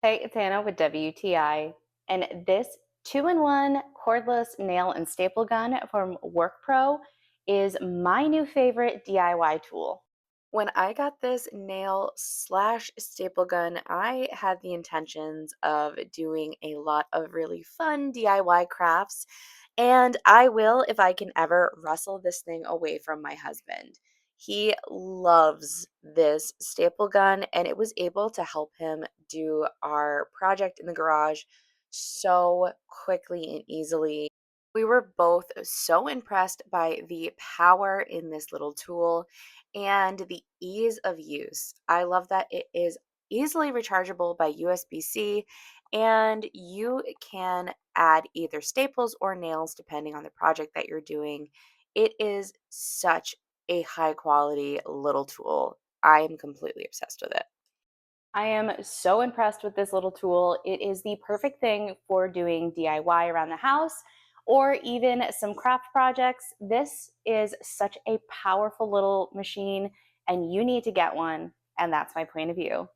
Hey, it's Anna with WTI, and this two-in-one cordless nail and staple gun from WorkPro is my new favorite DIY tool. When I got this nail slash staple gun, I had the intentions of doing a lot of really fun DIY crafts, and I will if I can ever wrestle this thing away from my husband. He loves this staple gun, and it was able to help him do our project in the garage so quickly and easily. We were both so impressed by the power in this little tool and the ease of use. I love that it is easily rechargeable by USB-C, and you can add either staples or nails depending on the project that you're doing. It is such a high quality little tool. I am completely obsessed with it. I am so impressed with this little tool. It is the perfect thing for doing DIY around the house or even some craft projects. This is such a powerful little machine, and you need to get one, and that's my point of view.